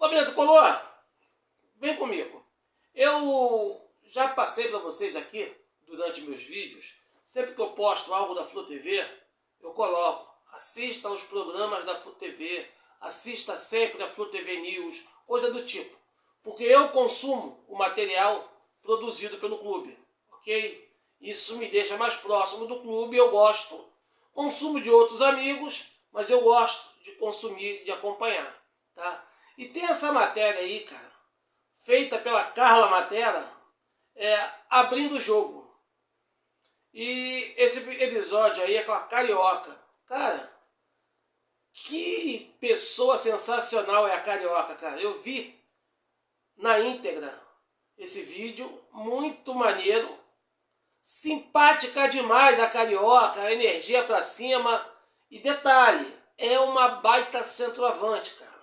Família Tricolor, vem comigo. Eu já passei para vocês aqui, durante meus vídeos, sempre que eu posto algo da Flu TV, eu coloco, assista aos programas da Flu TV, assista sempre a Flu TV News, coisa do tipo. Porque eu consumo o material produzido pelo clube, ok? Isso me deixa mais próximo do clube, eu gosto. Consumo de outros amigos, mas eu gosto de consumir, de acompanhar, tá? E tem essa matéria aí, cara, feita pela Carla Matera, abrindo o jogo. E esse episódio aí é com a Carioca. Cara, que pessoa sensacional é a Carioca, cara. Eu vi na íntegra esse vídeo, muito maneiro. Simpática demais a Carioca, energia pra cima. E detalhe, é uma baita centroavante, cara.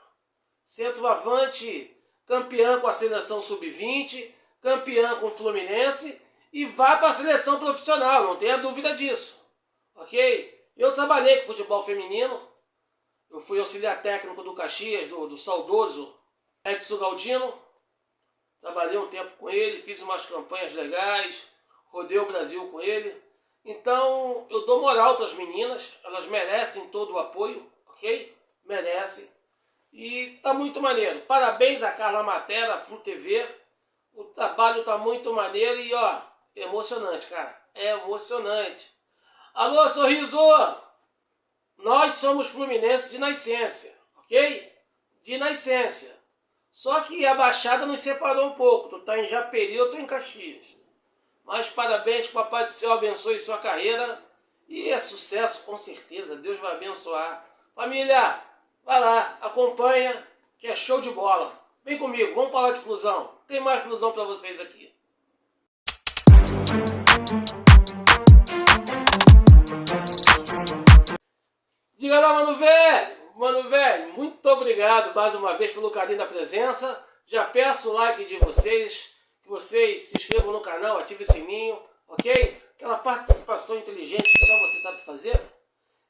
Centroavante, campeã com a seleção sub-20, campeã com o Fluminense e vai para a seleção profissional, não tenha dúvida disso. Ok? Eu trabalhei com futebol feminino, eu fui auxiliar técnico do Caxias, do saudoso Edson Galdino. Trabalhei um tempo com ele, fiz umas campanhas legais, rodei o Brasil com ele. Então, eu dou moral para as meninas, elas merecem todo o apoio, ok? Merecem. E tá muito maneiro. Parabéns a Carla Matera, Flu TV. O trabalho tá muito maneiro e, ó, emocionante, cara. É emocionante. Alô, Sorriso! Nós somos fluminenses de nascença, ok? De nascença. Só que a Baixada nos separou um pouco. Tu tá em Japeri, eu tô em Caxias. Mas parabéns, que o Papai do Céu abençoe sua carreira. E é sucesso, com certeza. Deus vai abençoar. Família, vai lá, acompanha, que é show de bola. Vem comigo, vamos falar de Flusão. Tem mais Flusão pra vocês aqui. Diga lá, mano velho, muito obrigado mais uma vez pelo carinho da presença. Já peço o like de vocês, que vocês se inscrevam no canal, ativem o sininho, ok? Aquela participação inteligente que só você sabe fazer.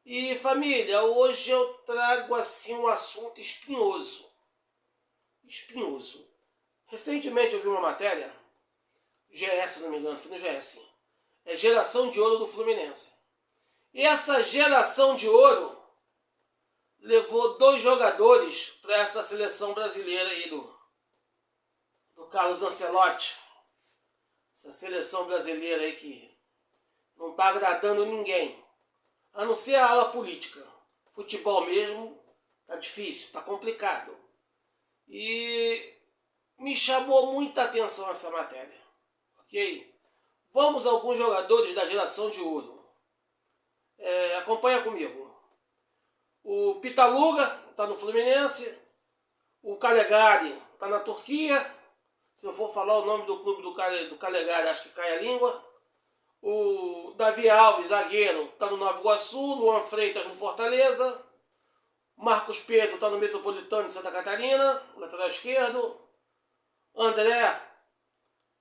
E família, hoje eu trago assim um assunto espinhoso. Espinhoso. Recentemente eu vi uma matéria, GS, se não me engano, foi no GS. É geração de ouro do Fluminense. E essa geração de ouro levou 2 jogadores para essa seleção brasileira aí do Carlos Ancelotti. Essa seleção brasileira aí que não está agradando ninguém. A não ser a ala política. Futebol mesmo tá difícil, tá complicado. E me chamou muita atenção essa matéria. Ok? Vamos a alguns jogadores da geração de ouro. Acompanha comigo. O Pitaluga tá no Fluminense. O Calegari tá na Turquia. Se eu for falar o nome do clube do Calegari, acho que cai a língua. O Davi Alves, zagueiro, está no Nova Iguaçu. Luan Freitas no Fortaleza. Marcos Pedro está no Metropolitano de Santa Catarina, lateral esquerdo. André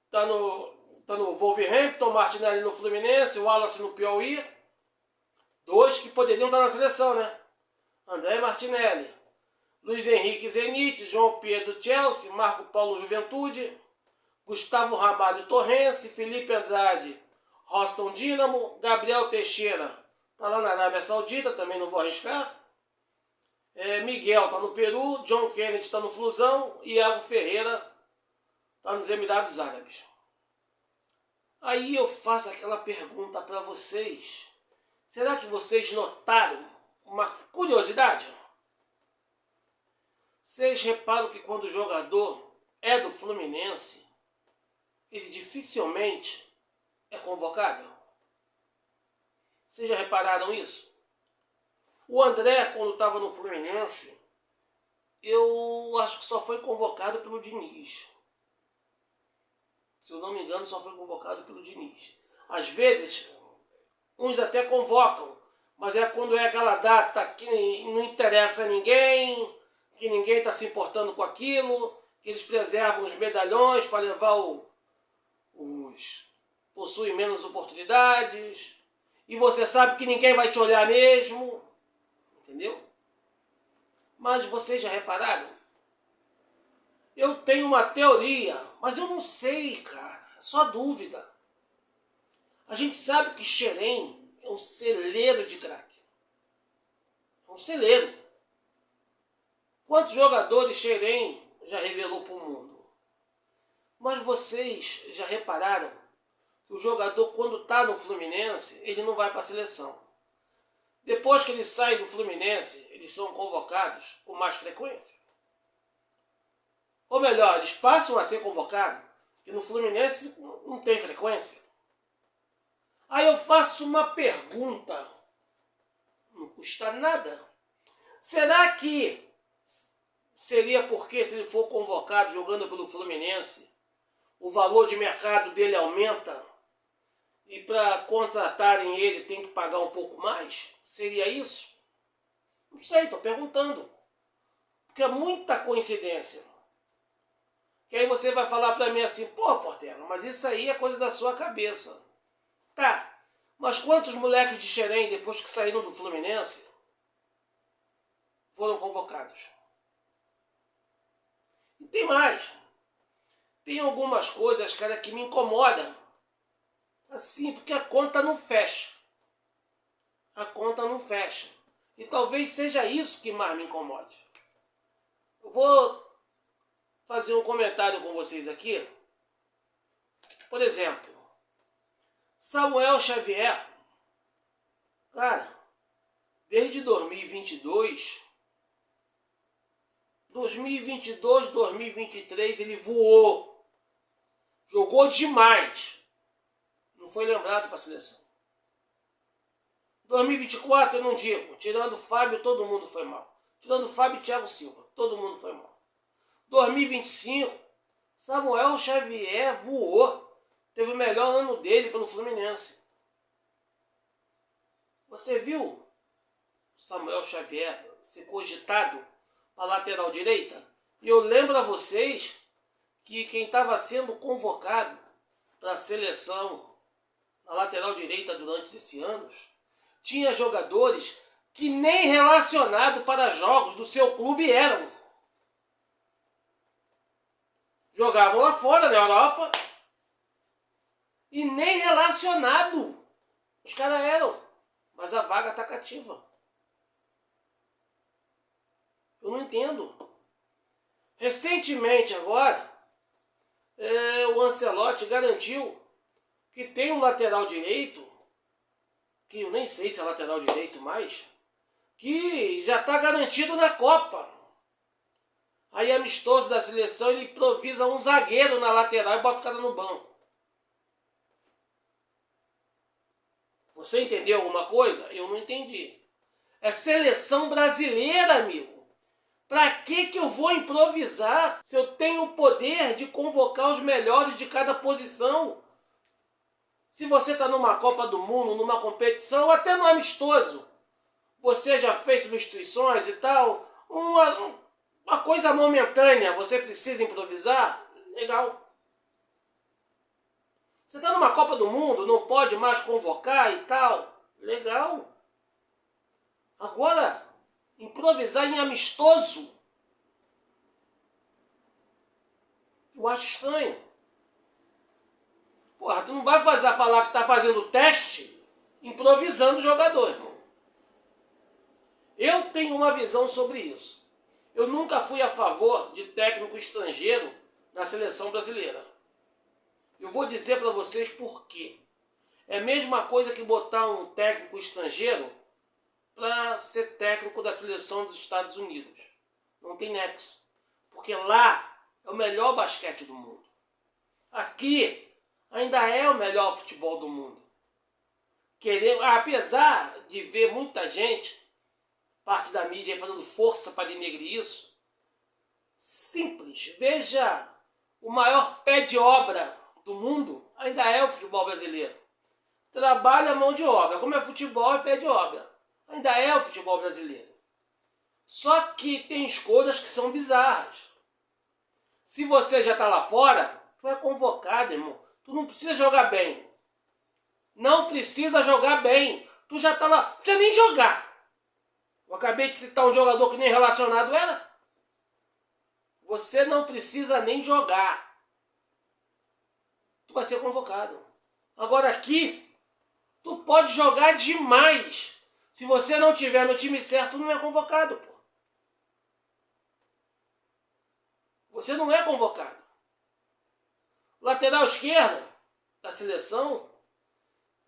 está no Wolverhampton. Martinelli no Fluminense. O Wallace no Piauí. 2 que poderiam estar na seleção, né? André e Martinelli. Luiz Henrique Zenit. João Pedro Chelsea. Marco Paulo Juventude. Gustavo Ramalho Torrense. Felipe Andrade Roston Dínamo. Gabriel Teixeira está lá na Arábia Saudita, também não vou arriscar. Miguel está no Peru. John Kennedy está no Flusão. E Iago Ferreira está nos Emirados Árabes. Aí eu faço aquela pergunta para vocês. Será que vocês notaram uma curiosidade? Vocês reparam que quando o jogador é do Fluminense, ele dificilmente é convocado? Vocês já repararam isso? O André, quando estava no Fluminense, eu acho que só foi convocado pelo Diniz. Se eu não me engano, só foi convocado pelo Diniz. Às vezes, uns até convocam, mas é quando é aquela data que não interessa a ninguém, que ninguém está se importando com aquilo, que eles preservam os medalhões para levar os possuem menos oportunidades, e você sabe que ninguém vai te olhar mesmo, entendeu? Mas vocês já repararam Eu tenho uma teoria, mas eu não sei, cara. É só dúvida. A gente sabe que Xerém é um celeiro de craque. É um celeiro. Quantos jogadores Xerém já revelou para o mundo? Mas vocês já repararam que o jogador, quando está no Fluminense, ele não vai para a seleção. Depois que ele sai do Fluminense, eles são convocados com mais frequência. Ou melhor, eles passam a ser convocados, porque no Fluminense não tem frequência. Aí eu faço uma pergunta, não custa nada. Será que seria porque se ele for convocado jogando pelo Fluminense, o valor de mercado dele aumenta e para contratarem ele tem que pagar um pouco mais? Seria isso? Não sei, estou perguntando. Porque é muita coincidência. Que aí você vai falar para mim assim, pô, Portela, mas isso aí é coisa da sua cabeça. Tá, mas quantos moleques de Xerém, depois que saíram do Fluminense, foram convocados? E tem mais. Tem algumas coisas, cara, que me incomodam. Assim, porque a conta não fecha. A conta não fecha. E talvez seja isso que mais me incomode. Eu vou fazer um comentário com vocês aqui. Por exemplo, Samuel Xavier. Cara, desde 2022, 2023 ele voou. Jogou demais. Não foi lembrado para a seleção. 2024 eu não digo. Tirando o Fábio, todo mundo foi mal. Tirando o Fábio e Thiago Silva, todo mundo foi mal. 2025, Samuel Xavier voou. Teve o melhor ano dele pelo Fluminense. Você viu Samuel Xavier ser cogitado para lateral direita? E eu lembro a vocês que quem estava sendo convocado para a seleção na lateral direita durante esses anos tinha jogadores que nem relacionados para jogos do seu clube eram. Jogavam lá fora, na Europa, e nem relacionado os caras eram. Mas a vaga está cativa. Eu não entendo. Recentemente agora, o Ancelotti garantiu que tem um lateral direito, que eu nem sei se é lateral direito mais, que já está garantido na Copa. Aí amistoso da seleção, ele improvisa um zagueiro na lateral e bota o cara no banco. Você entendeu alguma coisa? Eu não entendi. É seleção brasileira, amigo. Pra que eu vou improvisar se eu tenho o poder de convocar os melhores de cada posição? Se você está numa Copa do Mundo, numa competição, ou até no amistoso, você já fez substituições e tal, uma coisa momentânea, você precisa improvisar? Legal. Você está numa Copa do Mundo, não pode mais convocar e tal? Legal. Agora, improvisar em amistoso, eu acho estranho. Porra, tu não vai falar que tá fazendo teste improvisando o jogador, irmão. Eu tenho uma visão sobre isso. Eu nunca fui a favor de técnico estrangeiro na seleção brasileira. Eu vou dizer para vocês por quê. É a mesma coisa que botar um técnico estrangeiro para ser técnico da seleção dos Estados Unidos. Não tem nexo. Porque lá é o melhor basquete do mundo. Aqui ainda é o melhor futebol do mundo. Apesar de ver muita gente, parte da mídia fazendo força para denegrir isso, simples. Veja, o maior pé de obra do mundo ainda é o futebol brasileiro. Trabalha a mão de obra. Como é futebol, é pé de obra. Ainda é o futebol brasileiro. Só que tem escolhas que são bizarras. Se você já está lá fora, tu é convocado, irmão. Tu não precisa jogar bem. Não precisa jogar bem. Tu já está lá. Não precisa nem jogar. Eu acabei de citar um jogador que nem relacionado era. Você não precisa nem jogar. Tu vai ser convocado. Agora aqui, tu pode jogar demais. Se você não tiver no time certo, não é convocado, pô. Você não é convocado. Lateral esquerda da seleção,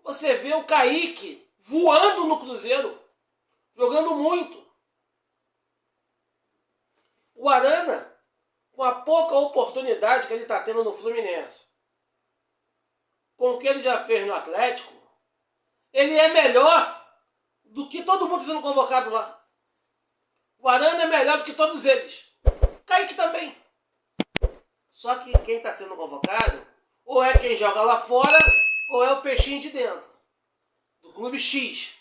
você vê o Kaique voando no Cruzeiro, jogando muito. O Arana, com a pouca oportunidade que ele está tendo no Fluminense, com o que ele já fez no Atlético, ele é melhor do que todo mundo sendo convocado lá. O Arana é melhor do que todos eles. Kaique também. Só que quem está sendo convocado ou é quem joga lá fora ou é o peixinho de dentro, do clube X.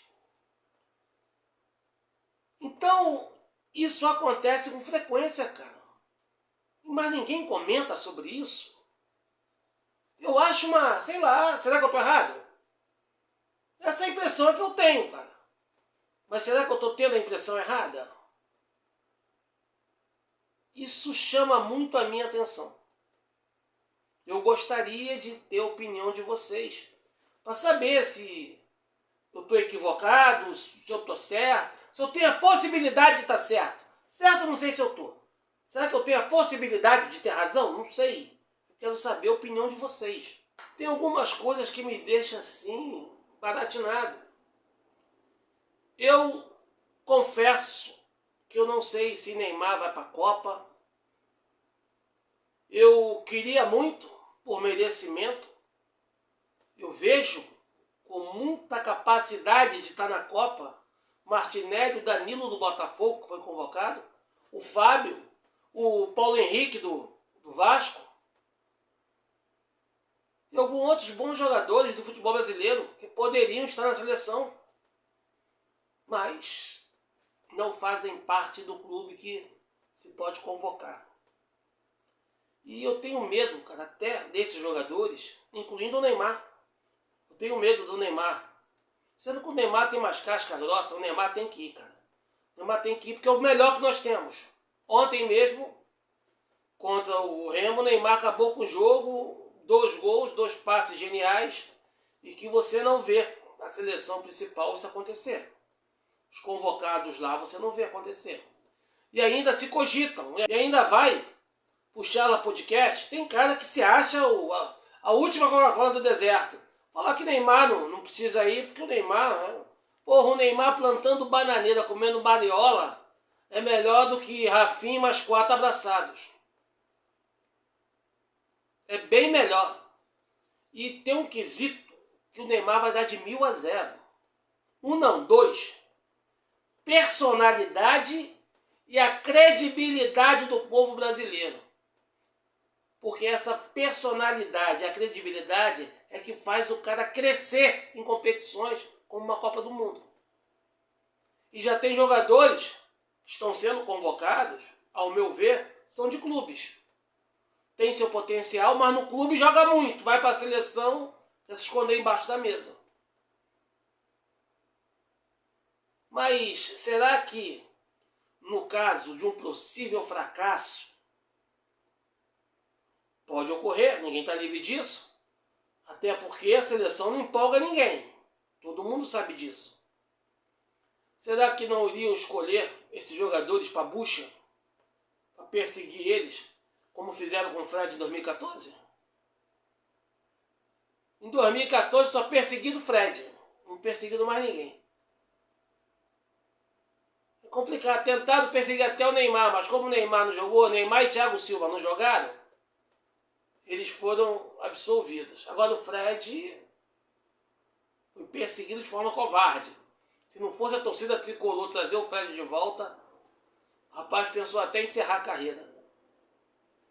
Então, isso acontece com frequência, cara. Mas ninguém comenta sobre isso. Eu acho sei lá, será que eu tô errado? Essa é a impressão que eu tenho, cara. Mas será que eu tô tendo a impressão errada? Isso chama muito a minha atenção. Eu gostaria de ter a opinião de vocês, para saber se eu estou equivocado, se eu estou certo, se eu tenho a possibilidade de estar certo. Certo, não sei se eu estou. Será que eu tenho a possibilidade de ter razão? Não sei. Eu quero saber a opinião de vocês. Tem algumas coisas que me deixam assim, baratinado. Eu confesso que eu não sei se Neymar vai para a Copa. Eu queria muito, por merecimento. Eu vejo com muita capacidade de estar na Copa Martinelli, o Danilo do Botafogo, que foi convocado, o Fábio, o Paulo Henrique do Vasco, e alguns outros bons jogadores do futebol brasileiro que poderiam estar na seleção, mas não fazem parte do clube que se pode convocar. E eu tenho medo, cara, até desses jogadores, incluindo o Neymar. Eu tenho medo do Neymar. Sendo que o Neymar tem mais casca grossa, o Neymar tem que ir, cara. O Neymar tem que ir porque é o melhor que nós temos. Ontem mesmo, contra o Remo, o Neymar acabou com o jogo, 2 gols, 2 passes geniais, e que você não vê na seleção principal isso acontecer. Os convocados lá você não vê acontecer. E ainda se cogitam, e ainda vai puxar lá podcast. Tem cara que se acha a última Coca-Cola do deserto. Falar que Neymar não precisa ir, porque o Neymar... Porra, o Neymar plantando bananeira, comendo mariola, é melhor do que Rafinha mais 4 abraçados. É bem melhor. E tem um quesito que o Neymar vai dar de 1000-0. 1 não, 2. Personalidade e a credibilidade do povo brasileiro. Porque essa personalidade, a credibilidade é que faz o cara crescer em competições como uma Copa do Mundo. E já tem jogadores que estão sendo convocados, ao meu ver, são de clubes. Tem seu potencial, mas no clube joga muito. Vai para a seleção e se esconder embaixo da mesa. Mas será que, no caso de um possível fracasso, pode ocorrer, ninguém está livre disso. Até porque a seleção não empolga ninguém. Todo mundo sabe disso. Será que não iriam escolher esses jogadores para bucha? Para perseguir eles? Como fizeram com o Fred em 2014? Em 2014 só perseguido o Fred. Não perseguido mais ninguém. É complicado. Tentaram perseguir até o Neymar. Mas como o Neymar não jogou, Neymar e Thiago Silva não jogaram, eles foram absolvidos. Agora o Fred foi perseguido de forma covarde. Se não fosse a torcida tricolor trazer o Fred de volta, o rapaz pensou até em encerrar a carreira.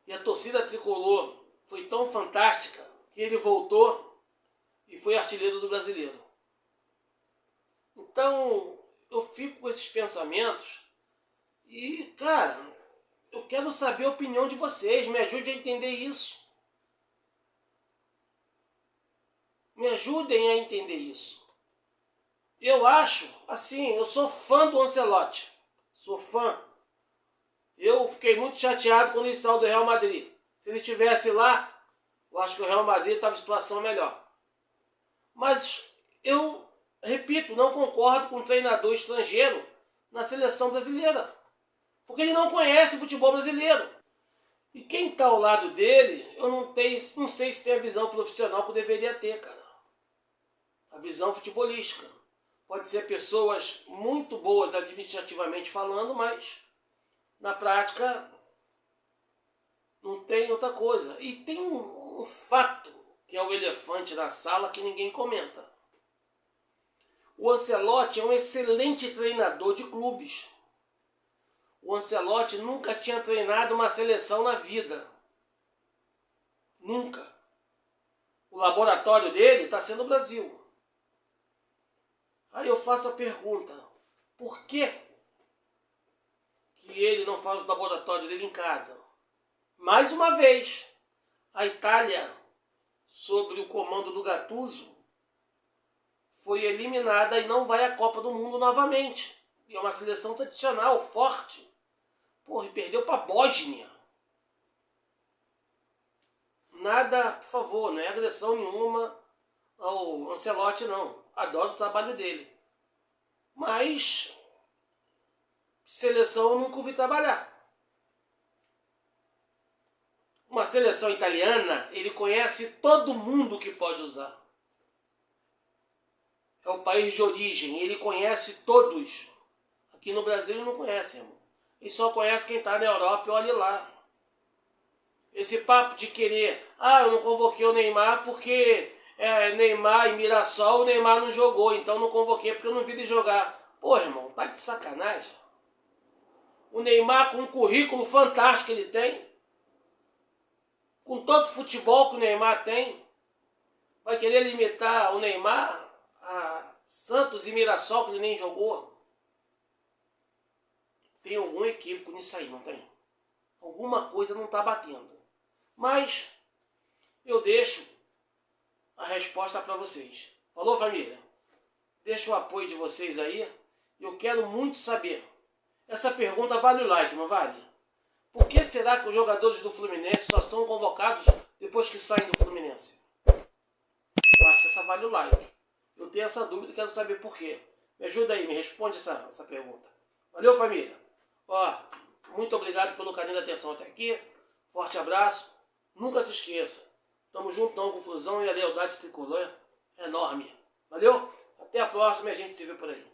E a torcida tricolor foi tão fantástica que ele voltou e foi artilheiro do Brasileiro. Então eu fico com esses pensamentos e, cara, eu quero saber a opinião de vocês. Me ajude a entender isso. Me ajudem a entender isso. Eu acho, assim, eu sou fã do Ancelotti. Sou fã. Eu fiquei muito chateado quando ele saiu do Real Madrid. Se ele estivesse lá, eu acho que o Real Madrid estava em situação melhor. Mas eu, repito, não concordo com um treinador estrangeiro na seleção brasileira. Porque ele não conhece o futebol brasileiro. E quem está ao lado dele, eu não sei se tem a visão profissional que eu deveria ter, cara. A visão futebolística. Pode ser pessoas muito boas administrativamente falando, mas na prática não tem outra coisa. E tem um fato que é o elefante na sala que ninguém comenta. O Ancelotti é um excelente treinador de clubes. O Ancelotti nunca tinha treinado uma seleção na vida. Nunca. O laboratório dele está sendo o Brasil. Aí eu faço a pergunta, por que ele não faz o laboratório dele em casa? Mais uma vez, a Itália, sob o comando do Gattuso, foi eliminada e não vai à Copa do Mundo novamente. E é uma seleção tradicional, forte. Porra, e perdeu para a Bósnia. Nada, por favor, não é agressão nenhuma ao Ancelotti, não. Adoro o trabalho dele. Mas seleção eu nunca ouvi trabalhar. Uma seleção italiana, ele conhece todo mundo que pode usar. É o país de origem, ele conhece todos. Aqui no Brasil ele não conhece, irmão. Ele só conhece quem está na Europa e olha lá. Esse papo de querer, eu não convoquei o Neymar porque Neymar e Mirassol, o Neymar não jogou, então não convoquei porque eu não vi ele jogar. Pô, irmão, tá de sacanagem. O Neymar, com um currículo fantástico que ele tem, com todo o futebol que o Neymar tem, vai querer limitar o Neymar a Santos e Mirassol, que ele nem jogou? Tem algum equívoco nisso aí, não tem? Alguma coisa não está batendo. Mas eu deixo a resposta para vocês. Falou, família? Deixa o apoio de vocês aí. Eu quero muito saber. Essa pergunta vale o like, não vale? Por que será que os jogadores do Fluminense só são convocados depois que saem do Fluminense? Eu acho que essa vale o like. Eu tenho essa dúvida e quero saber por quê. Me ajuda aí, me responde essa pergunta. Valeu, família? Muito obrigado pelo carinho da atenção até aqui. Forte abraço. Nunca se esqueça. Tamo junto, não confusão, e a lealdade tricolor é enorme. Valeu? Até a próxima e a gente se vê por aí.